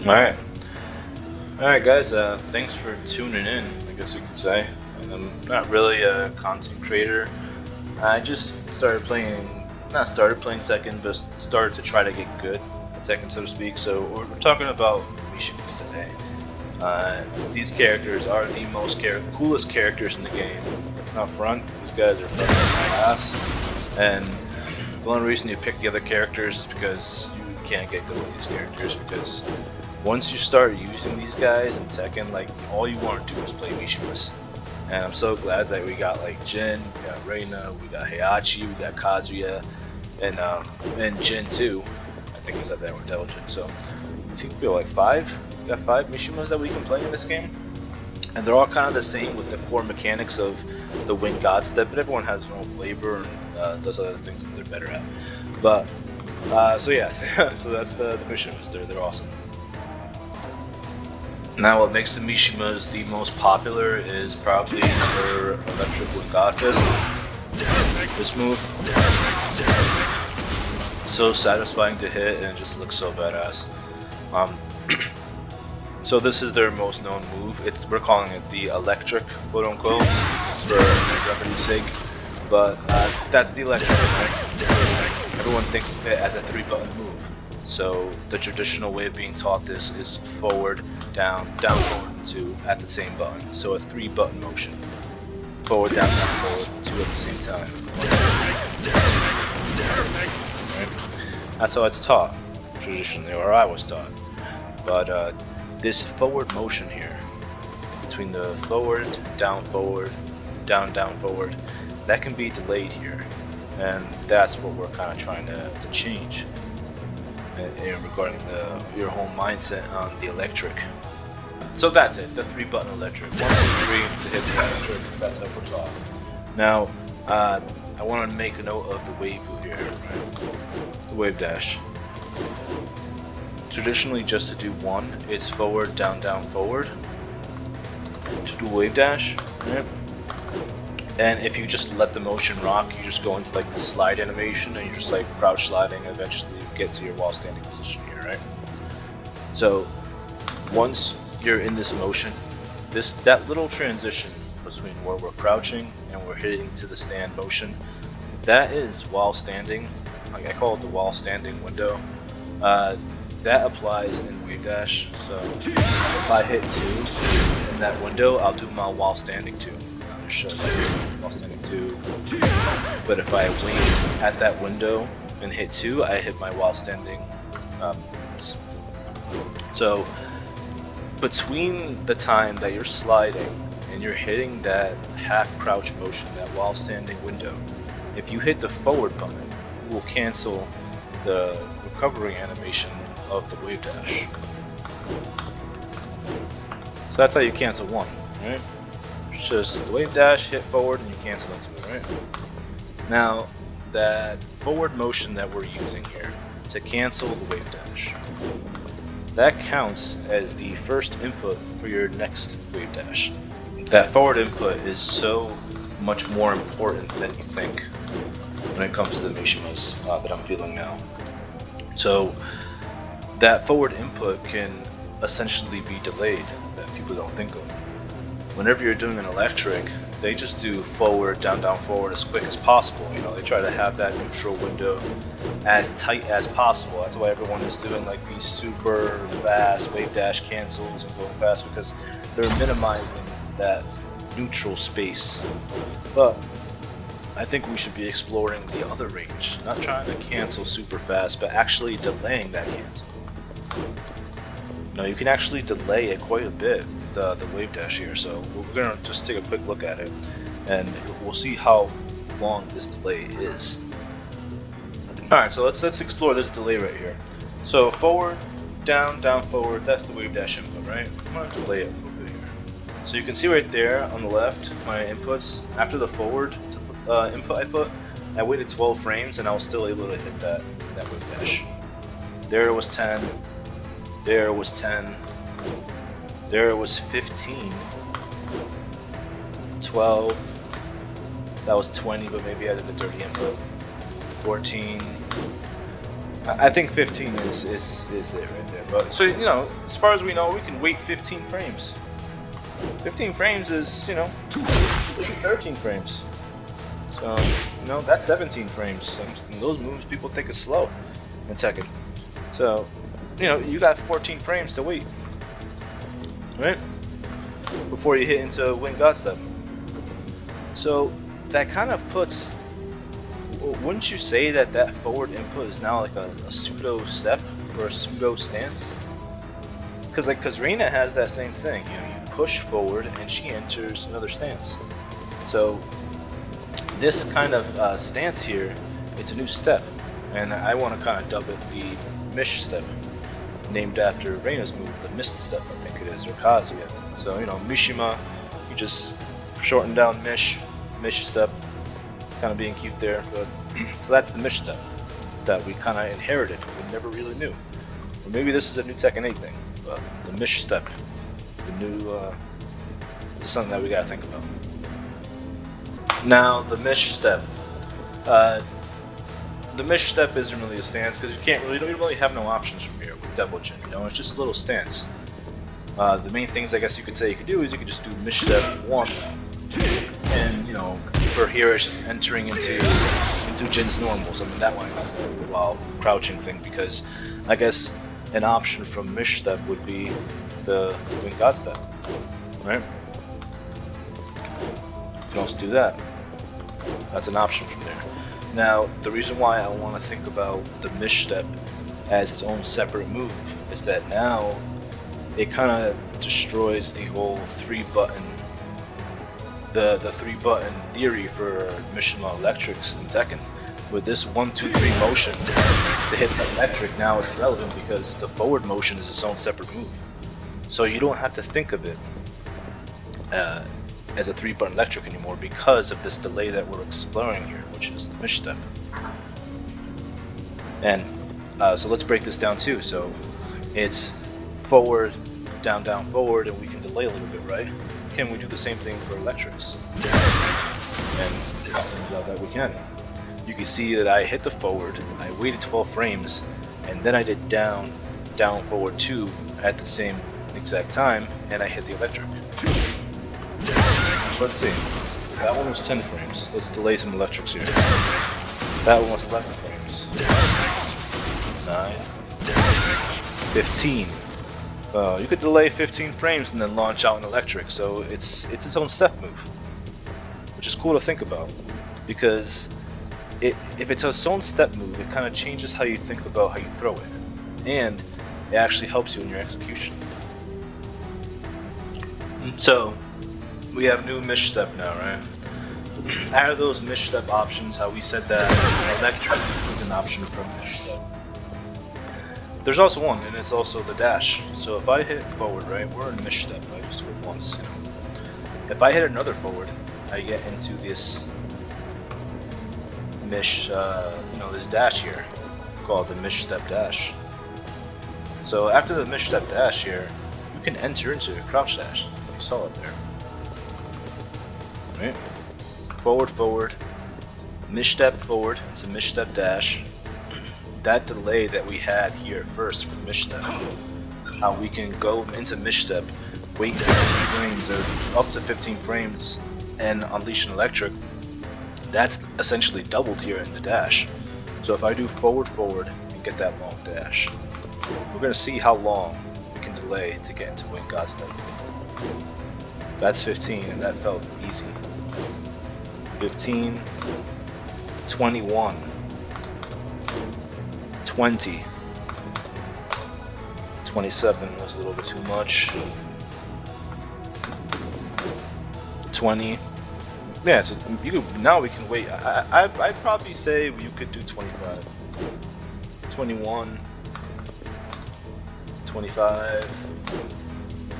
Alright. Alright guys, thanks for tuning in, I guess you could say. I'm not really a content creator. I just started playing, not started playing Tekken, but started to try to get good at Tekken, so to speak. So we're talking about Mishimas today. These characters are the most coolest characters in the game. Let's not front, these guys are fucking ass. And the only reason you pick the other characters is because you can't get good with these characters, because once you start using these guys in Tekken, like, all you want to do is play Mishimas. And I'm so glad that we got like Jin, we got Reina, we got Heihachi, we got Kazuya, and Jin too. I think he's up there with Devil Jin. So I think we have like we got 5 Mishimas that we can play in this game. And they're all kind of the same with the core mechanics of the Wind God Step, but everyone has their own flavor and does other things that they're better at. But, so yeah, so that's the Mishimas, they're awesome. Now what makes the Mishimas the most popular is probably their electric Wind God Fist. This move. So satisfying to hit and it just looks so badass. So this is their most known move. We're calling it the electric, quote unquote, for brevity's sake. But that's the electric. Everyone thinks of it as a 3-button move. So the traditional way of being taught this is forward, down, forward, 2 at the same button. So a 3-button motion. Forward, down, forward, 2 at the same time. Right? That's how it's taught traditionally, or I was taught. But this forward motion here, between the forward, down, forward, down, forward, that can be delayed here. And that's what we're kind of trying to change. Regarding your whole mindset on the electric. So that's it, the 3-button electric. 1, 2, 3 to hit the electric, that's how we're taught. Now, I want to make a note of the wave here, right? The wave dash. Traditionally, just to do 1, it's forward, down, forward. To do a wave dash, right? And if you just let the motion rock, you just go into like the slide animation and you're just like crouch sliding and eventually you get to your while standing position here, right? So once you're in this motion, that little transition between where we're crouching and we're hitting to the stand motion, that is while standing. Like I call it the while standing window. That applies in wave dash. So if I hit 2 in that window, I'll do my while standing 2. While standing 2. But if I wait at that window and hit 2, I hit my while standing. So between the time that you're sliding and you're hitting that half crouch motion, that while standing window, if you hit the forward button, it will cancel the recovery animation of the wave dash. So that's how you cancel 1, right? Just the wave dash, hit forward, and you cancel into it, right? Now, that forward motion that we're using here to cancel the wave dash, that counts as the first input for your next wave dash. That forward input is so much more important than you think when it comes to the Mishimas that I'm feeling now. So, that forward input can essentially be delayed, that people don't think of. Whenever you're doing an electric, they just do forward, down, forward as quick as possible. You know, they try to have that neutral window as tight as possible. That's why everyone is doing like these super fast wave dash cancels and going fast, because they're minimizing that neutral space. But I think we should be exploring the other range, not trying to cancel super fast, but actually delaying that cancel. No, you can actually delay it quite a bit, the wave dash here. So we're gonna just take a quick look at it, and we'll see how long this delay is. All right, so let's explore this delay right here. So forward, down, forward. That's the wave dash input, right? I'm gonna delay it a little bit here. So you can see right there on the left my inputs. After the forward input I put, I waited 12 frames, and I was still able to hit that wave dash. There it was 10. There it was 10, there it was 15, 12, that was 20, but maybe I did a dirty input, 14, I think 15 is it right there. But so you know, as far as we know, we can wait 15 frames. 15 frames is, you know, 13 frames. So, you know, that's 17 frames. And those moves people think is slow in Tekken. So, you know, you got 14 frames to wait, right? Before you hit into Wing God Step. So that kind of puts, wouldn't you say that that forward input is now like a pseudo step or a pseudo stance? Because Reina has that same thing. You know, you push forward and she enters another stance. So this kind of stance here, it's a new step, and I want to kind of dub it the Mish step, named after Reina's move, the Mist step, I think it is, or Kazuya. So you know, Mishima, you just shorten down Mish step, kind of being cute there. But so that's the Mish step that we kind of inherited. We never really knew, or maybe this is a new Tekken 8 thing. But the Mish step, the new, is something that we gotta think about. Now the Mish step. The Mish step isn't really a stance because you don't really have no options from here with Devil Jin. You know, it's just a little stance. The main things I guess you could say you could do is you could just do Mish step 1, and you know, for here it's just entering into Jin's normals. I mean that one while crouching thing, because I guess an option from Mish step would be the Wing God step, right? You can also do that. That's an option from there. Now, the reason why I want to think about the Mish step as its own separate move is that now it kind of destroys the whole 3-button, the 3-button theory for Mishima electrics in Tekken. With this 1-2-3 motion to hit the electric, now it's relevant because the forward motion is its own separate move. So you don't have to think of it as a 3-button electric anymore because of this delay that we're exploring here, which is the Mish step. And so let's break this down too. So it's forward, down, down, forward, and we can delay a little bit, right? Can we do the same thing for electrics? And it turns out that we can. You can see that I hit the forward, I waited 12 frames, and then I did down, down, forward 2 at the same exact time, and I hit the electric. Let's see. That one was 10 frames. Let's delay some electrics here. That one was 11 frames. 9. 15. You could delay 15 frames and then launch out an electric, so it's its own step move, which is cool to think about, because if it's its own step move, it kind of changes how you think about how you throw it, and it actually helps you in your execution. So we have new Mish step now, right? Out of those Mish step options, how we said that electric is an option from Mish step. There's also one, and it's also the dash. So if I hit forward, right, we're in Mish step. I just do it once. You know. If I hit another forward, I get into this Mish, this dash here, called the Mish step dash. So after the Mish step dash here, you can enter into a crouch dash. You saw it there. Right? Forward, forward. Mish step forward. It's a Mish step dash. That delay that we had here first for Mish step, how we can go into Mish step, wait 15 frames or up to 15 frames, and unleash an electric. That's essentially doubled here in the dash. So if I do forward, forward, and get that long dash, we're going to see how long we can delay to get into Wing God step. That's 15, and that felt easy. 15, 21, 20, 27 was a little bit too much. 20. Yeah, so now we can wait. I'd probably say you could do 25, 21, 25.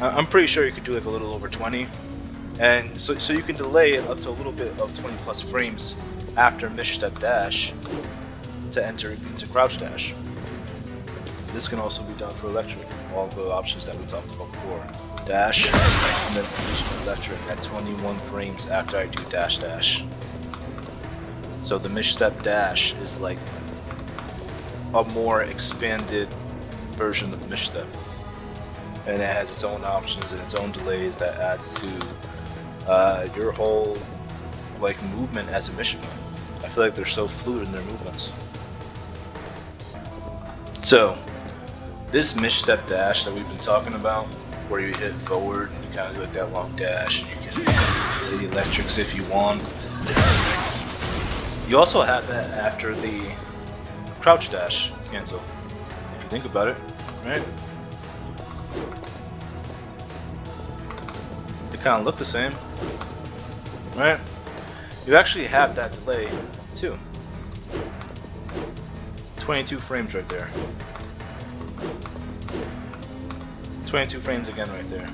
I'm pretty sure you could do like a little over 20, and so you can delay it up to a little bit of 20 plus frames after Mish step dash to enter into crouch dash. This can also be done for electric. All the options that we talked about before. Dash, and then additional electric at 21 frames after I do dash dash. So the Mish step dash is like a more expanded version of Misstep, and it has its own options and its own delays that adds to your whole like movement as a Mishima. I feel like they're so fluid in their movements. So this misstep dash that we've been talking about, where you hit forward and you kind of do like that long dash, and you can do the electrics if you want. You also have that after the crouch dash cancel, if you think about it, right? They kind of look the same, right? You actually have that delay too. 22 frames right there. 22 frames again right there.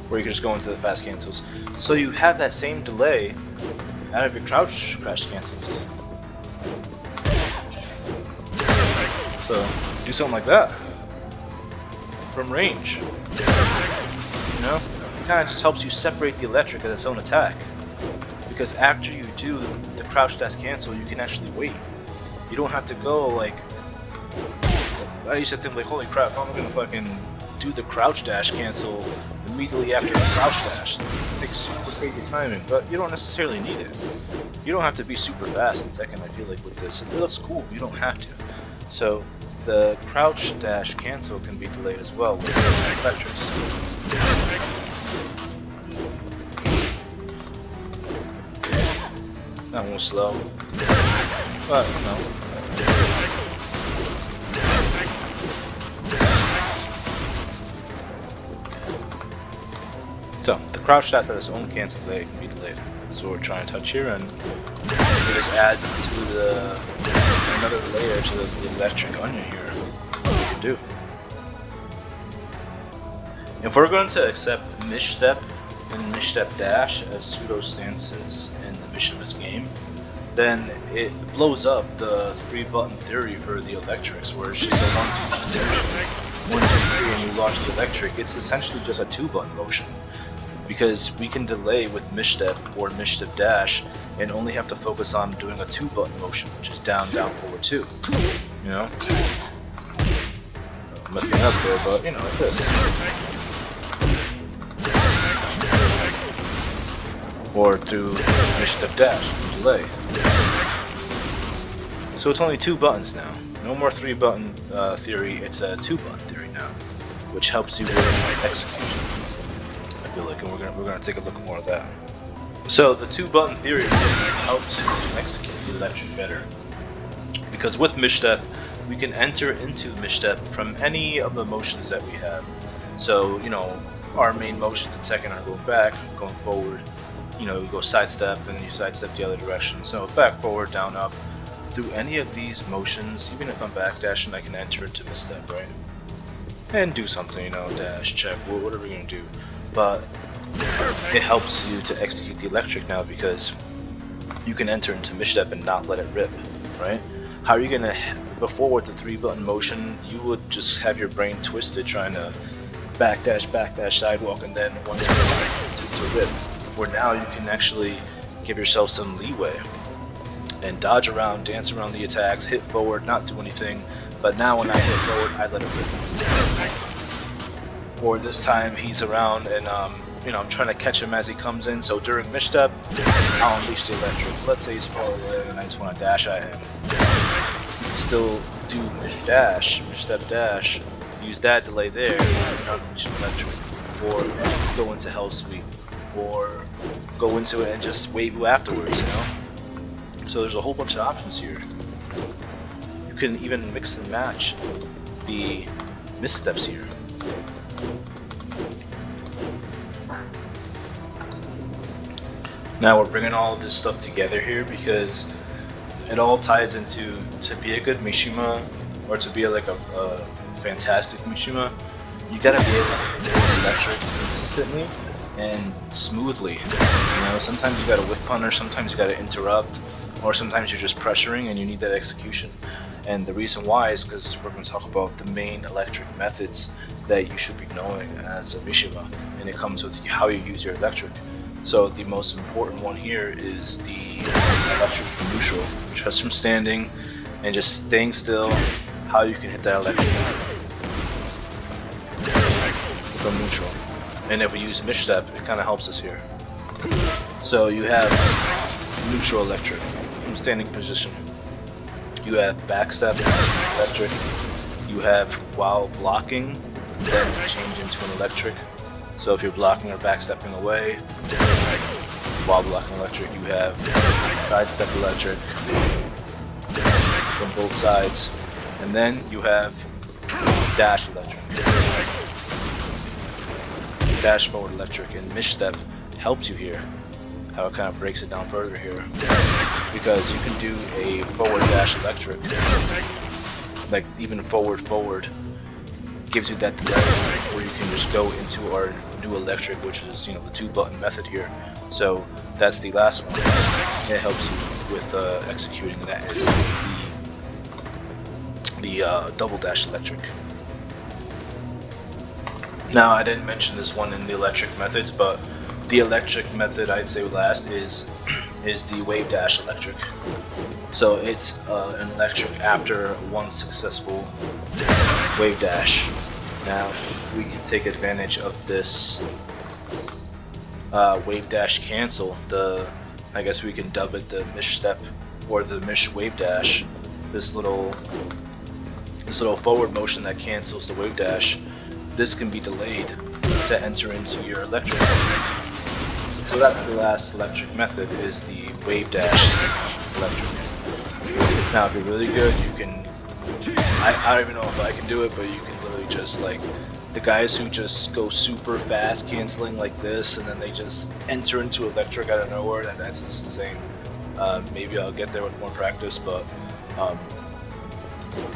Where you can just go into the fast cancels. So you have that same delay out of your crouch cancels. So do something like that from range. You know? It kind of just helps you separate the electric as its own attack. Because after you do the crouch dash cancel, you can actually wait. You don't have to go like, I used to think like, holy crap, how am I gonna fucking do the crouch dash cancel immediately after the crouch dash? It takes super crazy timing, but you don't necessarily need it. You don't have to be super fast in Tekken, I feel like, with this. It looks cool, you don't have to. So the crouch dash cancel can be delayed as well with the electrics. That one's slow, but you know. So the crouch dash has its own cancel delay, can be delayed. That's what we're trying to touch here, and it just adds into another layer to the electric onion here. What we can do. If we're going to accept misstep and misstep dash as pseudo stances in the Mishima's game, then it blows up the 3-button theory for the electrics, where it's just a 1, 2, 3 motion. 1, 2, 3 and you launch the electric. It's essentially just a 2-button motion, because we can delay with misstep or misstep dash and only have to focus on doing a 2-button motion, which is down, down, forward 2. You know? I'm messing up there, but you know, like this. Or through misstep dash, delay. So it's only 2 buttons now. No more 3-button theory, it's a 2-button theory now, which helps you with execution. I feel like, and we're gonna take a look more at that. So the 2-button theory really helps you execute the electric better, because with misstep, we can enter into misstep from any of the motions that we have. So you know, our main motions in Tekken are going back, going forward. You know, you go sidestep, then you sidestep the other direction. So back, forward, down, up. Through any of these motions, even if I'm backdashing, I can enter into misstep, right? And do something, you know, dash, check, whatever you're gonna do. But it helps you to execute the electric now, because you can enter into misstep and not let it rip, right? How are you gonna, before with the 3-button motion, you would just have your brain twisted trying to backdash, sidewalk, and then once to rip. Where now you can actually give yourself some leeway and dodge around, dance around the attacks, hit forward, not do anything, but now when I hit forward, I let it rip. Or this time he's around and you know, I'm trying to catch him as he comes in, so during misstep, I'll unleash the electric. Let's say he's far away and I just want to dash at him. Still do misstep dash, use that delay there, and unleash the electric. Or go into Hell Sweep. Or go into it and just wave you afterwards, you know? So there's a whole bunch of options here. You can even mix and match the missteps here. Now we're bringing all of this stuff together here because it all ties into, to be a good Mishima, or to be like a fantastic Mishima, you gotta be able to hit electric consistently and smoothly. You know, sometimes you gotta whiff punish, sometimes you gotta interrupt, or sometimes you're just pressuring and you need that execution. And the reason why is because we're going to talk about the main electric methods that you should be knowing as a Mishima, and it comes with how you use your electric. So the most important one here is the electric from neutral, just from standing and just staying still, how you can hit that electric from neutral. And if we use misstep, it kind of helps us here. So you have neutral electric from standing position. You have backstep electric. You have while blocking, then change into an electric. So if you're blocking or backstepping away, while blocking electric, you have sidestep electric from both sides. And then you have dash electric. Dash forward electric, and misstep helps you here. How it kind of breaks it down further here. Because you can do a forward dash electric, like even forward, gives you that delay where you can just go into our new electric, which is, you know, the 2-button method here. So that's the last one. It helps you with executing that is the double dash electric. Now I didn't mention this one in the electric methods, but the electric method I'd say last is the wave dash electric. So it's an electric after one successful wave dash. Now we can take advantage of this wave dash cancel. I guess we can dub it the mish step or the mish wave dash. This little forward motion that cancels the wave dash. This can be delayed to enter into your electric. So that's the last electric method, is the wave dash electric. Now if you're really good, you can, I don't even know if I can do it, but you can literally just, like, the guys who just go super fast canceling like this and then they just enter into electric out of nowhere, and that's just insane. Maybe I'll get there with more practice, but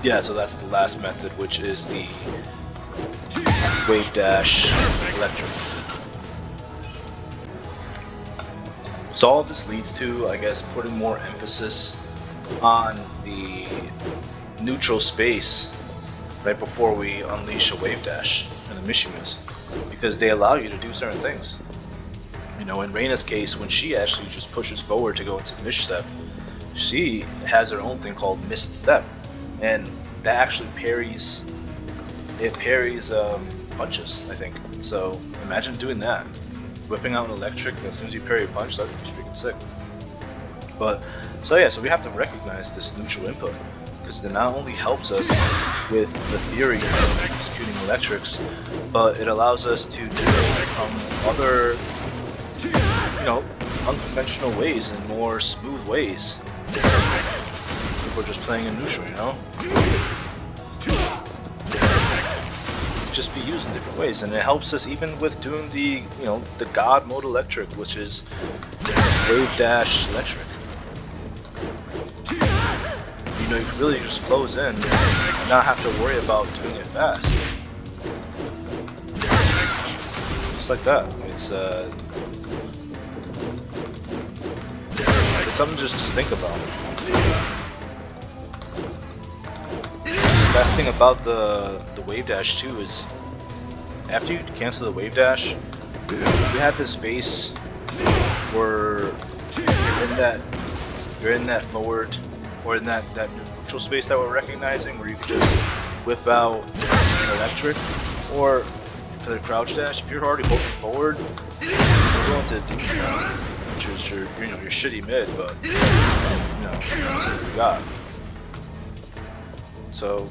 yeah, so that's the last method, which is the wave dash electric. So all this leads to, I guess, putting more emphasis on the neutral space right before we unleash a wave dash in the Mishimas, because they allow you to do certain things. You know, in Reina's case, when she actually just pushes forward to go into mish step, she has her own thing called missed step, and that actually parries. It parries punches, I think. So imagine doing that, whipping out an electric as soon as you parry a punch. That'd be freaking sick. But so yeah, so we have to recognize this neutral input, because it not only helps us with the theory of executing electrics, but it allows us to do it from other, you know, unconventional ways and more smooth ways. If we're just playing in neutral, you know. Just be used in different ways, and it helps us even with doing the, you know, the god mode electric, which is wave dash electric. You know, you can really just close in and not have to worry about doing it fast. Just like that. It's something just to think about. The best thing about the wave dash too is after you cancel the wave dash, you have this space where you're in that forward, or in that neutral space that we're recognizing, where you can just whip out an electric, or for the crouch dash, if you're already holding forward, you're going to deep down, which is your, you know, your shitty mid, but you know, that's what you got. So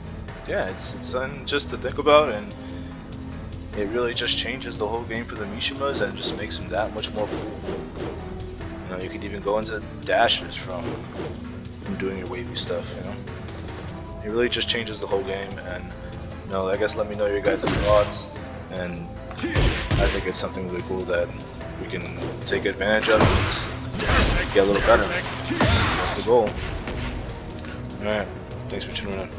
yeah, it's something just to think about, and it really just changes the whole game for the Mishimas and just makes them that much more cool. You know, you can even go into dashes from doing your wavy stuff, you know. It really just changes the whole game, and you know, I guess let me know your guys' thoughts, and I think it's something really cool that we can take advantage of and just get a little better. That's the goal. Alright, thanks for tuning in.